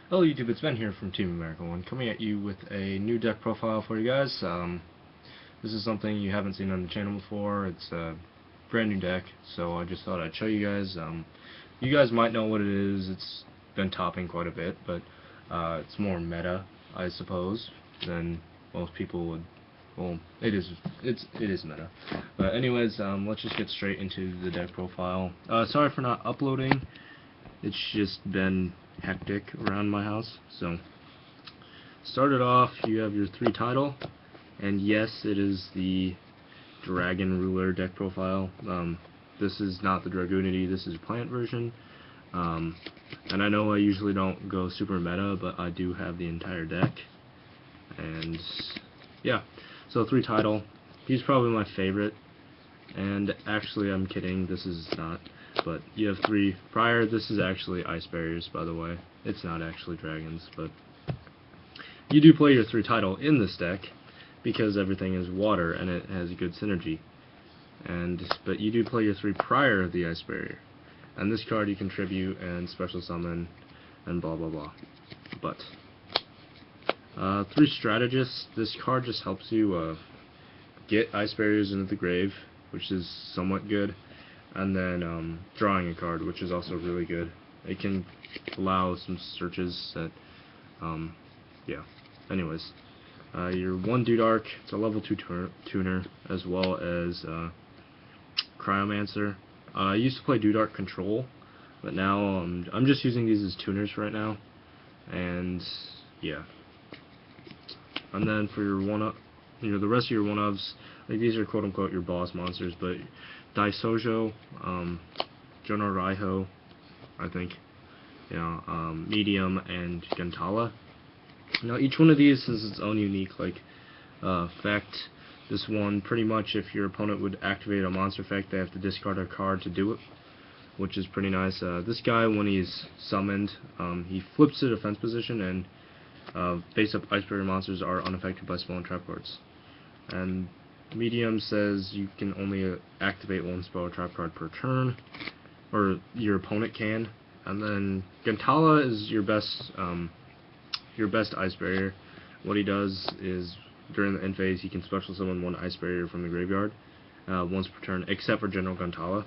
Hello YouTube, it's Ben here from Team America 1, coming at you with a new deck profile for you guys. This is something you haven't seen on the channel before. It's a brand new deck, so I just thought I'd show you guys. You guys might know what it is. It's been topping quite a bit, but it's more meta, I suppose, than most people would. Well, it is meta. But anyways, let's just get straight into the deck profile. Sorry for not uploading. It's just been hectic around my house. So, started off, you have your 3 title, and yes, it is the Dragon Ruler deck profile. This is not the Dragoonity, this is a plant version. And I know I usually don't go super meta, but I do have the entire deck. And yeah, so 3 title. He's probably my favorite. And actually, I'm kidding, this is not. But you have 3 prior. This is actually ice barriers, by the way. It's not actually dragons, but you do play your 3 title in this deck because everything is water and it has good synergy. But you do play your 3 prior of the ice barrier, and this card you contribute and special summon and blah blah blah. But 3 strategists. This card just helps you get ice barriers into the grave, which is somewhat good. And then drawing a card, which is also really good. It can allow some searches that, yeah. Anyways, your 1 Dudark, it's a level 2 tuner, as well as Cryomancer. I used to play Dudark Control, but now I'm just using these as tuners right now. And yeah. And then for your the rest of your one-ofs, like these are quote-unquote your boss monsters, but Daisojo, Jono Raiho, I think, Medium, and Gantala. Now each one of these has its own unique effect. This one, pretty much, if your opponent would activate a monster effect, they have to discard a card to do it, which is pretty nice. This guy, when he's summoned, he flips to defense position, and face-up Ice Barrier monsters are unaffected by spell and trap cards. And Medium says you can only activate 1 spell or trap card per turn, or your opponent can. And then Gantala is your best Ice Barrier. What he does is, during the end phase, he can special summon 1 Ice Barrier from the graveyard once per turn, except for General Gantala.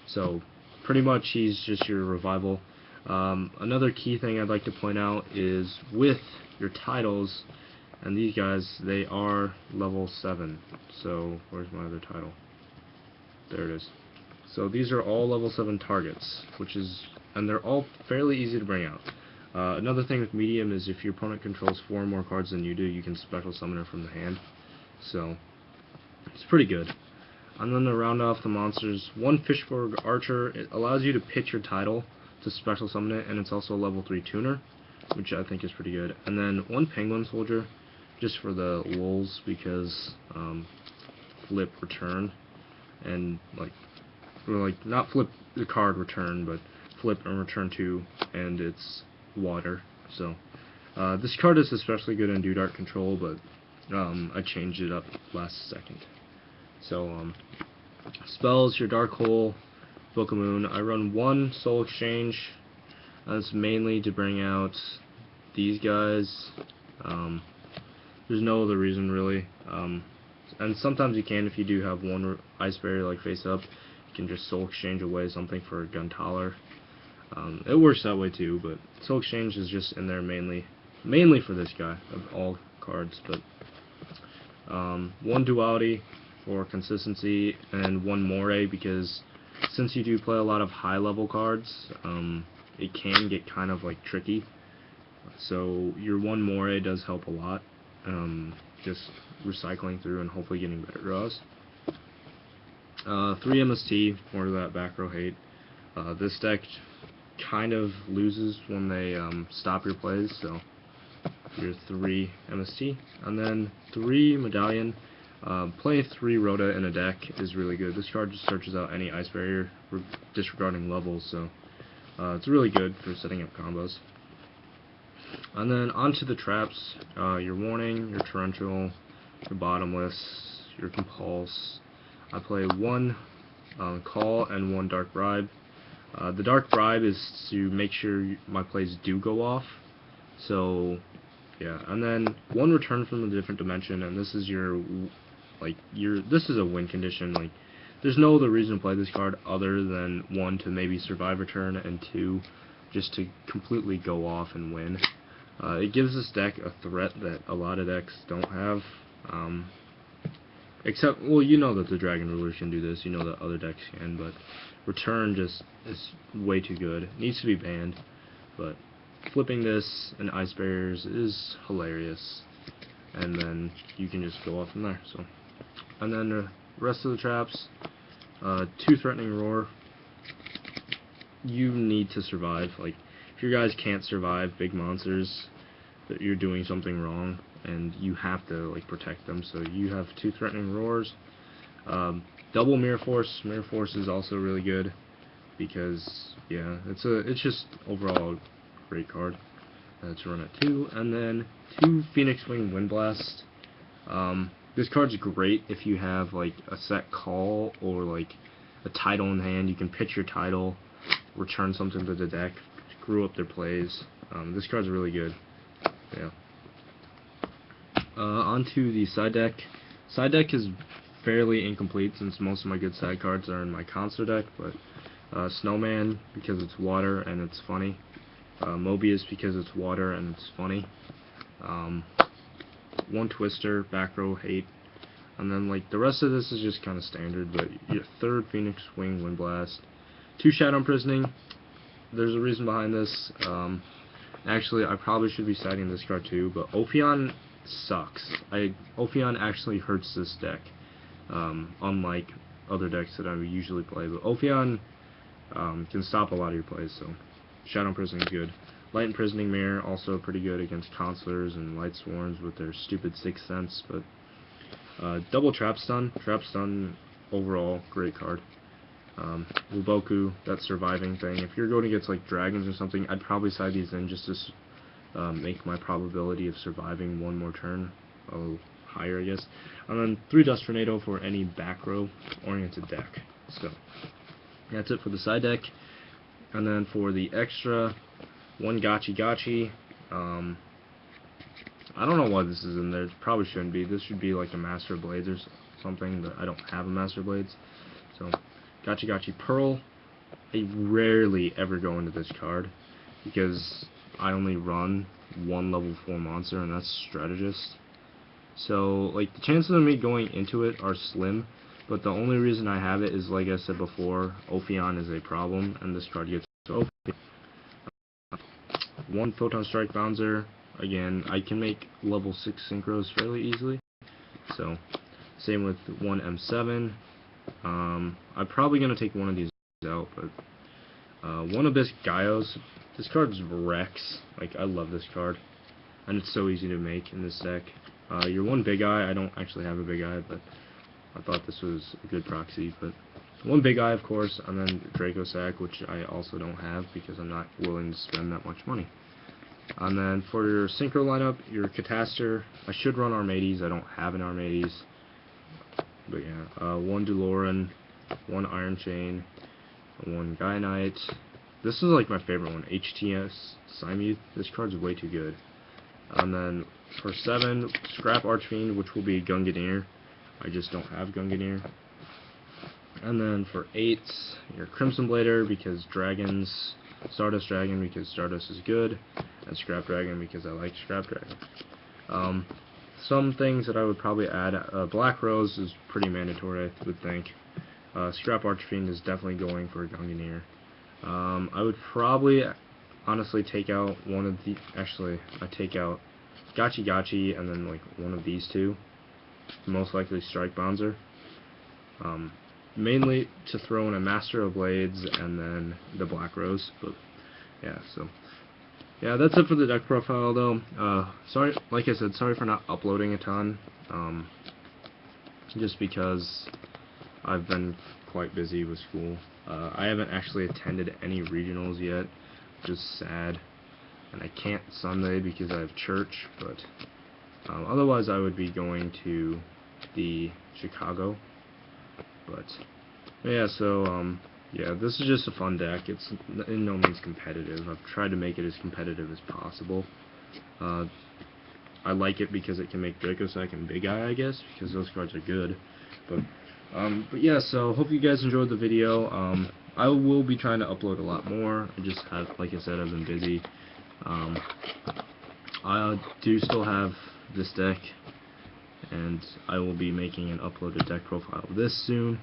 So pretty much he's just your revival. Another key thing I'd like to point out is with your titles, and these guys, they are level 7. So, where's my other title? There it is. So these are all level 7 targets, and they're all fairly easy to bring out. Another thing with Medium is if your opponent controls 4 more cards than you do, you can special summon it from the hand. So, it's pretty good. And then to round off the monsters, 1 Fishborg Archer, it allows you to pitch your title to special summon it, and it's also a level 3 tuner, which I think is pretty good. And then 1 Penguin Soldier, just for the lulz, because flip return, and not flip the card return, but flip and return 2, and it's water. So this card is especially good in Dudark Control, but I changed it up last second. So spells, your Dark Hole, Book of Moon. I run 1 Soul Exchange. That's mainly to bring out these guys. There's no other reason really. And sometimes you can, if you do have 1 Ice Barrier like face up, you can just Soul Exchange away something for a Guntaller. It works that way too, but Soul Exchange is just in there mainly for this guy of all cards. But 1 Duality for consistency, and 1 Moray, because since you do play a lot of high level cards, it can get kind of tricky. So your 1 Moray does help a lot. Just recycling through and hopefully getting better draws. 3 MST, more of that back row hate. This deck kind of loses when they stop your plays, so your 3 MST. And then 3 Medallion. Playing 3 Rhoda in a deck is really good. This card just searches out any Ice Barrier, disregarding levels, so it's really good for setting up combos. And then onto the traps, your Warning, your Torrential, your Bottomless, your Compulse. I play 1 Call and 1 Dark Bribe. The Dark Bribe is to make sure my plays do go off, So yeah, and then one return from a different dimension, and this is this is a win condition. Like, there's no other reason to play this card other than, one, to maybe survive a turn, and two, just to completely go off and win. It gives this deck a threat that a lot of decks don't have. Except, well, you know that the Dragon Rulers can do this, you know that other decks can, but return just is way too good. It needs to be banned, but flipping this and Ice Barriers is hilarious. And then you can just go off from there. So, and then the rest of the traps, 2 Threatening Roar. You need to survive. Like, if your guys can't survive big monsters, that you're doing something wrong, and you have to like protect them. So you have 2 Threatening Roars. Double Mirror Force. Mirror Force is also really good because yeah, it's just overall a great card to run at 2. And then 2 Phoenix Wing Wind Blast. This card's great if you have like a set call or like a title in hand. You can pitch your title, return something to the deck, screw up their plays. This card's really good. Yeah. Onto the side deck. Side deck is fairly incomplete since most of my good side cards are in my Concer deck, but Snowman because it's water and it's funny. Mobius because it's water and it's funny. 1 Twister, back row hate. And then like the rest of this is just kind of standard, but your 3rd Phoenix Wing Wind Blast. 2 Shadow Imprisoning. There's a reason behind this. Actually, I probably should be citing this card too, but Ophion sucks. Ophion actually hurts this deck, unlike other decks that I would usually play. But Ophion can stop a lot of your plays, so Shadow Imprisoning is good. Light Imprisoning Mirror, also pretty good against Consulars and Light Swarms with their stupid 6th Sense, but double Trap Stun. Trap Stun, overall, great card. Wuboku, that surviving thing. If you're going against like dragons or something, I'd probably side these in just to make my probability of surviving one more turn a little higher, I guess. And then 3 Dust Tornado for any back row oriented deck. So that's it for the side deck. And then for the extra, 1 Gachi Gachi. I don't know why this is in there. It probably shouldn't be. This should be like a Master of Blades or something, but I don't have a Master of Blades. So Gachi Gachi Pearl. I rarely ever go into this card because I only run 1 level 4 monster, and that's Strategist. So like the chances of me going into it are slim, but the only reason I have it is, like I said before, Ophion is a problem, and this card gets Ophion. 1 Photon Strike Bouncer. Again, I can make level 6 synchros fairly easily. So same with 1 M7. I'm probably going to take one of these out, but 1 Abyss Gaios. This card's Rex. Like, I love this card, and it's so easy to make in this deck. Your 1 Big Eye. I don't actually have a Big Eye, but I thought this was a good proxy. But 1 Big Eye, of course, and then Draco Sack, which I also don't have because I'm not willing to spend that much money. And then for your Synchro lineup, your Catastor. I should run Armades. I don't have an Armades. But yeah, 1 Duloran, 1 Iron Chain, 1 Gaia Knight. This is like my favorite one, HTS Simuth. This card's way too good. And then for 7, Scrap Archfiend, which will be Gungnir. I just don't have Gungnir. And then for 8, your Crimson Blader, because dragons, Stardust Dragon because Stardust is good, and Scrap Dragon because I like Scrap Dragon. Some things that I would probably add, Black Rose is pretty mandatory, I would think. Scrap Archfiend is definitely going for Gungnir. I would probably honestly take out one of the, actually, I take out Gachi Gachi and then like one of these 2. Most likely Strike Bouncer. Mainly to throw in a Master of Blades and then the Black Rose, but yeah, so yeah, that's it for the deck profile though. Sorry, like I said, sorry for not uploading a ton, just because I've been quite busy with school. I haven't actually attended any regionals yet, which is sad, and I can't Sunday because I have church, but otherwise I would be going to the Chicago. But yeah, so yeah, this is just a fun deck. It's in no means competitive. I've tried to make it as competitive as possible. I like it because it can make Dracossack and Big Eye, I guess, because those cards are good. But yeah, so hope you guys enjoyed the video. I will be trying to upload a lot more. I just have, like I said, I've been busy. I do still have this deck, and I will be making an uploaded deck profile of this soon.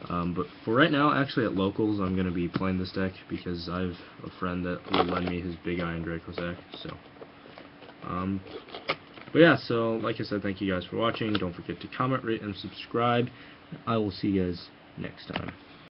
But for right now, actually at locals, I'm going to be playing this deck because I have a friend that will lend me his Big Eye and Dracossack. So, but yeah, so like I said, thank you guys for watching. Don't forget to comment, rate, and subscribe. I will see you guys next time.